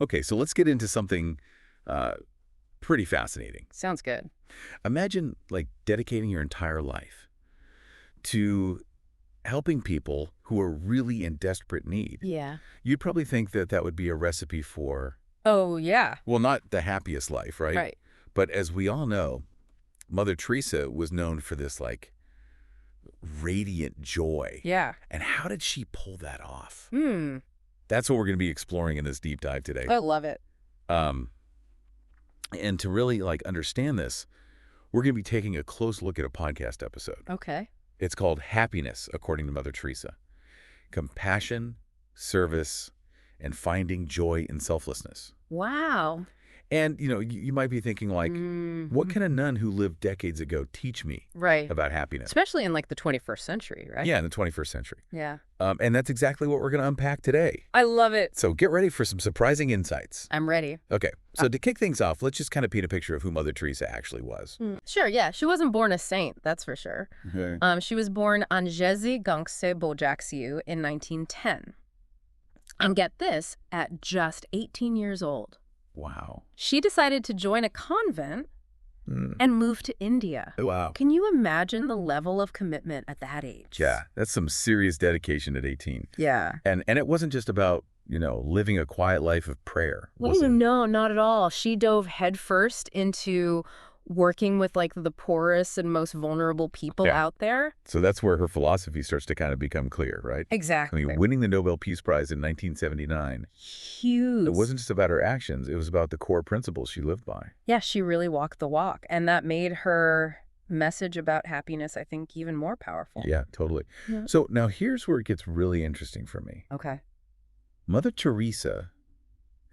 Okay, so let's get into something uh, pretty fascinating. Sounds good. Imagine, like, dedicating your entire life to helping people who are really in desperate need. Yeah. You'd probably think that that would be a recipe for, Oh, yeah. well, not the happiest life, right? Right. But as we all know, Mother Teresa was known for this, like, radiant joy. Yeah. And how did she pull that off? Hmm. That's what we're going to be exploring in this deep dive today. I love it. Um, and to really, like, understand this, we're going to be taking a close look at a podcast episode. Okay. It's called Happiness, according to Mother Teresa. Compassion, service, and finding joy in selflessness. Wow. And, you might be thinking, like, what can a nun who lived decades ago teach me Right. about happiness? Especially in like the 21st century, right? Yeah, in the 21st century. Yeah. And that's exactly what we're going to unpack today. I love it. So get ready for some surprising insights. I'm ready. Okay, so to kick things off, let's just kind of paint a picture of who Mother Teresa actually was. Sure, yeah. She wasn't born a saint, that's for sure. Okay. She was born on Jezi Gangse Bojaksiu in 1910. And get this, at just 18 years old. Wow. She decided to join a convent and move to India. Wow. Can you imagine the level of commitment at that age? Yeah, that's some serious dedication at 18. Yeah. And it wasn't just about, living a quiet life of prayer. Was it? No, not at all. She dove headfirst into working with like the poorest and most vulnerable people Yeah. out there. So that's where her philosophy starts to kind of become clear, right? Exactly. I mean, winning the Nobel Peace Prize in 1979, Huge. it wasn't just about her actions. It was about the core principles she lived by. Yeah, she really walked the walk. And that made her message about happiness, I think, even more powerful. Yeah, totally. Yeah. So now here's where it gets really interesting for me. Okay. Mother Teresa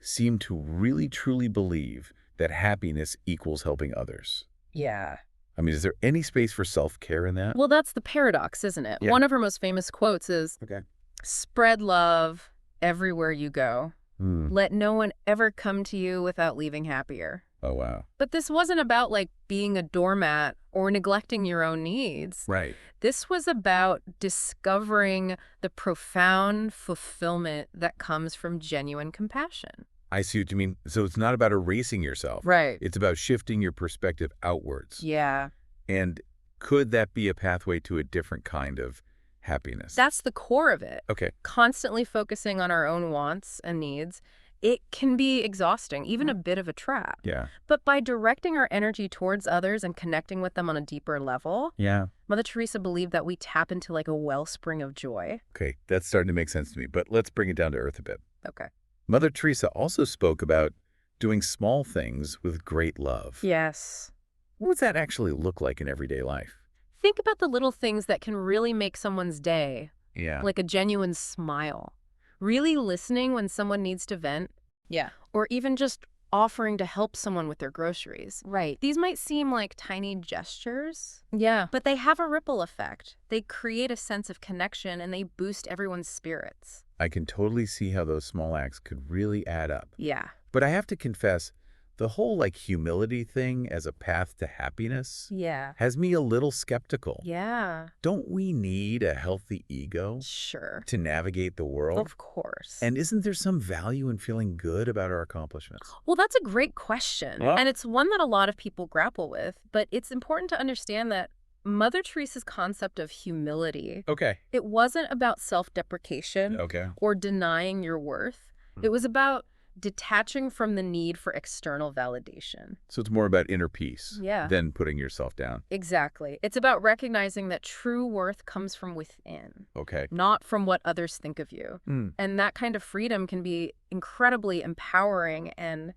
seemed to really, truly believe that happiness equals helping others. Yeah. I mean, is there any space for self-care in that? Well, that's the paradox, isn't it? Yeah. One of her most famous quotes is, Okay. "Spread love everywhere you go. Let no one ever come to you without leaving happier." Oh, wow. But this wasn't about like being a doormat or neglecting your own needs. Right. This was about discovering the profound fulfillment that comes from genuine compassion. I see what you mean. So it's not about erasing yourself. Right. It's about shifting your perspective outwards. Yeah. And could that be a pathway to a different kind of happiness? That's the core of it. Okay. Constantly focusing on our own wants and needs, it can be exhausting, even a bit of a trap. Yeah. But by directing our energy towards others and connecting with them on a deeper level, Yeah. Mother Teresa believed that we tap into like a wellspring of joy. Okay. That's starting to make sense to me. But let's bring it down to earth a bit. Okay. Mother Teresa also spoke about doing small things with great love. Yes. What does that actually look like in everyday life? Think about the little things that can really make someone's day, Yeah. like a genuine smile, really listening when someone needs to vent. Yeah. Or even just offering to help someone with their groceries. Right. These might seem like tiny gestures. Yeah. But they have a ripple effect. They create a sense of connection and they boost everyone's spirits. I can totally see how those small acts could really add up. Yeah. But I have to confess, the whole like humility thing as a path to happiness Yeah. has me a little skeptical. Yeah. Don't we need a healthy ego Sure. to navigate the world? Of course. And isn't there some value in feeling good about our accomplishments? Well, that's a great question. Well- And it's one that a lot of people grapple with. But it's important to understand that Mother Teresa's concept of humility, Okay. it wasn't about self-deprecation Okay. or denying your worth. It was about detaching from the need for external validation. So it's more about inner peace Yeah. than putting yourself down. Exactly. It's about recognizing that true worth comes from within, Okay. not from what others think of you. And that kind of freedom can be incredibly empowering and,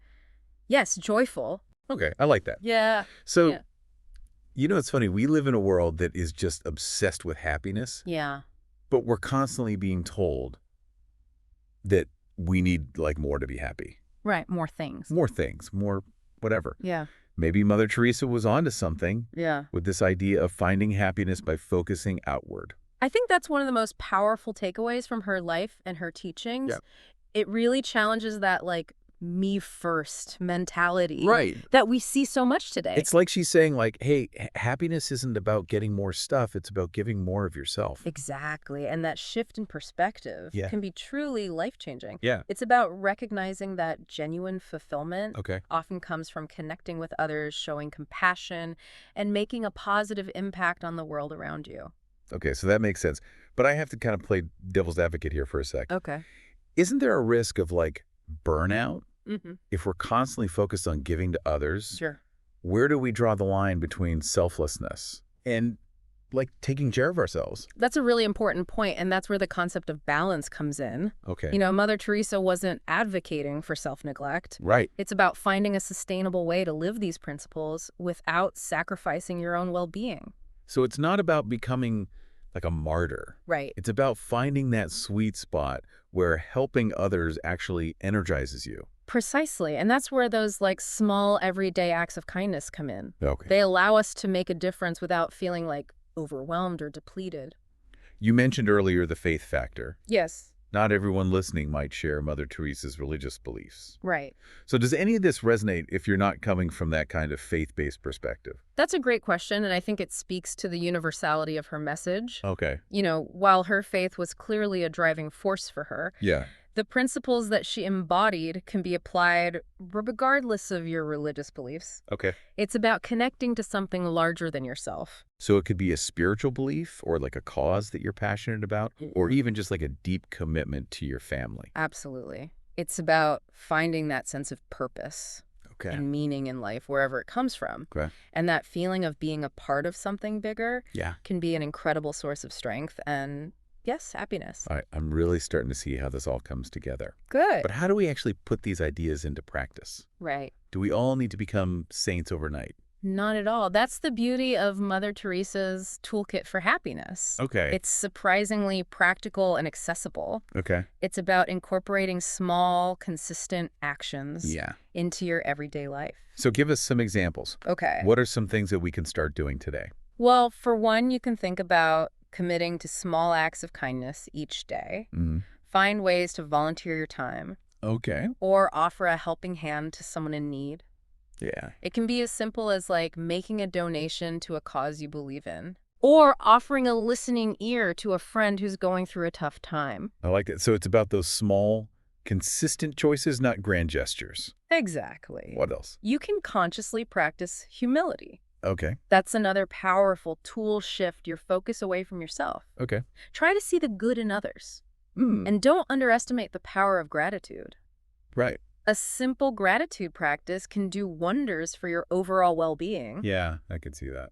yes, joyful. Okay. I like that. Yeah. So, Yeah. it's funny. We live in a world that is just obsessed with happiness, Yeah. but we're constantly being told that we need like more to be happy. Right. More things. More things, more whatever. Yeah. Maybe Mother Teresa was onto something Yeah. with this idea of finding happiness by focusing outward. I think that's one of the most powerful takeaways from her life and her teachings. Yeah. It really challenges that, like, me first mentality Right. that we see so much today. It's like she's saying, like, hey, happiness isn't about getting more stuff. It's about giving more of yourself. Exactly. And that shift in perspective Yeah. can be truly life-changing. Yeah. It's about recognizing that genuine fulfillment Okay. often comes from connecting with others, showing compassion, and making a positive impact on the world around you. Okay, so that makes sense. But I have to kind of play devil's advocate here for a sec. Okay. Isn't there a risk of, like, burnout Mm-hmm. if we're constantly focused on giving to others? Sure. Where do we draw the line between selflessness and, like, taking care of ourselves? That's a really important point, and that's where the concept of balance comes in. Okay. You know, Mother Teresa wasn't advocating for self-neglect. Right. It's about finding a sustainable way to live these principles without sacrificing your own well-being. So it's not about becoming like a martyr. Right. It's about finding that sweet spot where helping others actually energizes you. Precisely. And that's where those like small everyday acts of kindness come in. Okay. They allow us to make a difference without feeling like overwhelmed or depleted. You mentioned earlier the faith factor. Yes. Not everyone listening might share Mother Teresa's religious beliefs. Right. So does any of this resonate if you're not coming from that kind of faith-based perspective? That's a great question, and I think it speaks to the universality of her message. Okay. You know, while her faith was clearly a driving force for her, Yeah. the principles that she embodied can be applied regardless of your religious beliefs. Okay. It's about connecting to something larger than yourself. So it could be a spiritual belief or like a cause that you're passionate about, or even just like a deep commitment to your family. Absolutely. It's about finding that sense of purpose Okay. and meaning in life, wherever it comes from. Okay. And that feeling of being a part of something bigger Yeah. can be an incredible source of strength and, yes, happiness. All right. I'm really starting to see how this all comes together. Good. But how do we actually put these ideas into practice? Right. Do we all need to become saints overnight? Not at all. That's the beauty of Mother Teresa's toolkit for happiness. Okay. It's surprisingly practical and accessible. Okay. It's about incorporating small, consistent actions Yeah. into your everyday life. So give us some examples. Okay. What are some things that we can start doing today? Well, for one, you can think about committing to small acts of kindness each day. Mm. Find ways to volunteer your time Okay. or offer a helping hand to someone in need. Yeah. It can be as simple as like making a donation to a cause you believe in or offering a listening ear to a friend who's going through a tough time. I like that. So it's about those small, consistent choices, not grand gestures. Exactly. What else? You can consciously practice humility. Okay. That's another powerful tool. Shift your focus away from yourself. Okay. Try to see the good in others. Mm. And don't underestimate the power of gratitude. Right. A simple gratitude practice can do wonders for your overall well-being. Yeah, I could see that.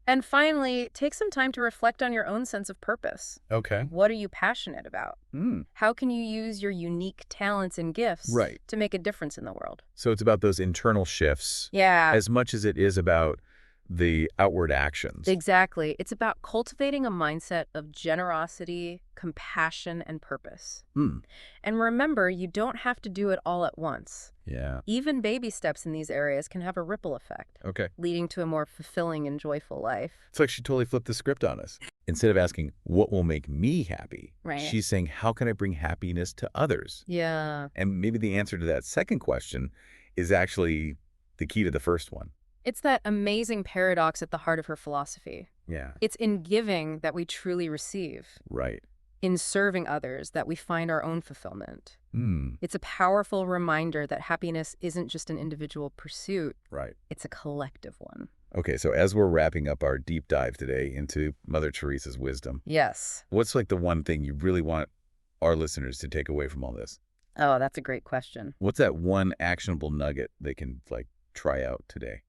And finally, take some time to reflect on your own sense of purpose. Okay. What are you passionate about? Mm. How can you use your unique talents and gifts Right. to make a difference in the world? So it's about those internal shifts Yeah, as much as it is about the outward actions. exactly. It's about cultivating a mindset of generosity, compassion, and purpose. Mm. And remember, you don't have to do it all at once. Yeah. Even baby steps in these areas can have a ripple effect, Okay. leading to a more fulfilling and joyful life. It's like she totally flipped the script on us. Instead of asking, what will make me happy? Right. She's saying, how can I bring happiness to others? Yeah. And maybe the answer to that second question is actually the key to the first one. It's that amazing paradox at the heart of her philosophy. Yeah. It's in giving that we truly receive, Right. in serving others that we find our own fulfillment. Mm. It's a powerful reminder that happiness isn't just an individual pursuit, Right. it's a collective one. Okay, so as we're wrapping up our deep dive today into Mother Teresa's wisdom, Yes. what's like the one thing you really want our listeners to take away from all this? Oh, that's a great question. What's that one actionable nugget they can like try out today?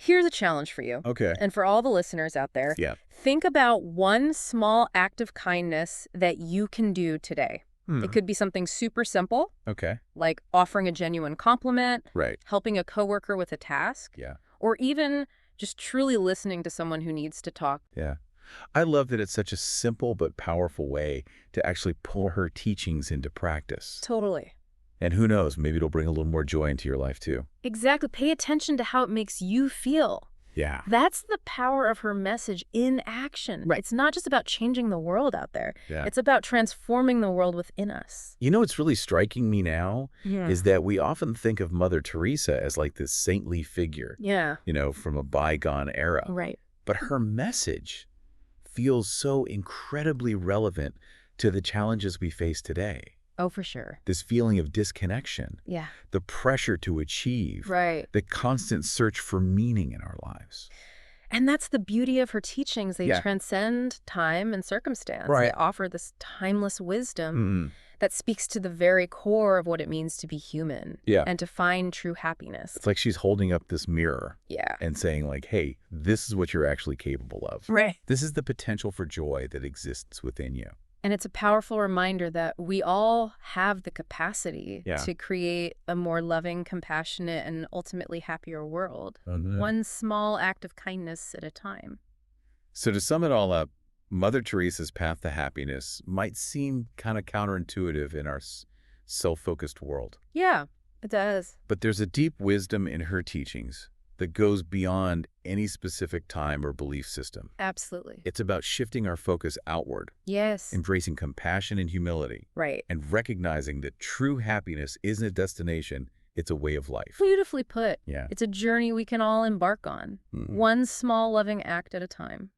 Here's a challenge for you. Okay. And for all the listeners out there, Yeah. think about one small act of kindness that you can do today. It could be something super simple, Okay. like offering a genuine compliment, Right. helping a coworker with a task, Yeah. or even just truly listening to someone who needs to talk. Yeah. I love that it's such a simple but powerful way to actually pull her teachings into practice. Totally. And who knows, maybe it'll bring a little more joy into your life too. Exactly. Pay attention to how it makes you feel. Yeah. That's the power of her message in action. Right. It's not just about changing the world out there. Yeah. It's about transforming the world within us. You know what's really striking me now Yeah. is that we often think of Mother Teresa as like this saintly figure, Yeah. from a bygone era. Right. But her message feels so incredibly relevant to the challenges we face today. Oh, for sure. This feeling of disconnection, Yeah. the pressure to achieve, Right. the constant search for meaning in our lives. And that's the beauty of her teachings. They Yeah. transcend time and circumstance. Right. They offer this timeless wisdom Mm-hmm. that speaks to the very core of what it means to be human. Yeah. And to find true happiness. It's like she's holding up this mirror Yeah. and saying like, hey, this is what you're actually capable of. Right. This is the potential for joy that exists within you. And it's a powerful reminder that we all have the capacity to create a more loving, compassionate, and ultimately happier world. One small act of kindness at a time. So to sum it all up, Mother Teresa's path to happiness might seem kind of counterintuitive in our self-focused world. Yeah, it does. But there's a deep wisdom in her teachings that goes beyond any specific time or belief system. Absolutely. It's about shifting our focus outward, Yes. embracing compassion and humility, Right. and recognizing that true happiness isn't a destination, it's a way of life. Beautifully put. Yeah. It's a journey we can all embark on, one small loving act at a time.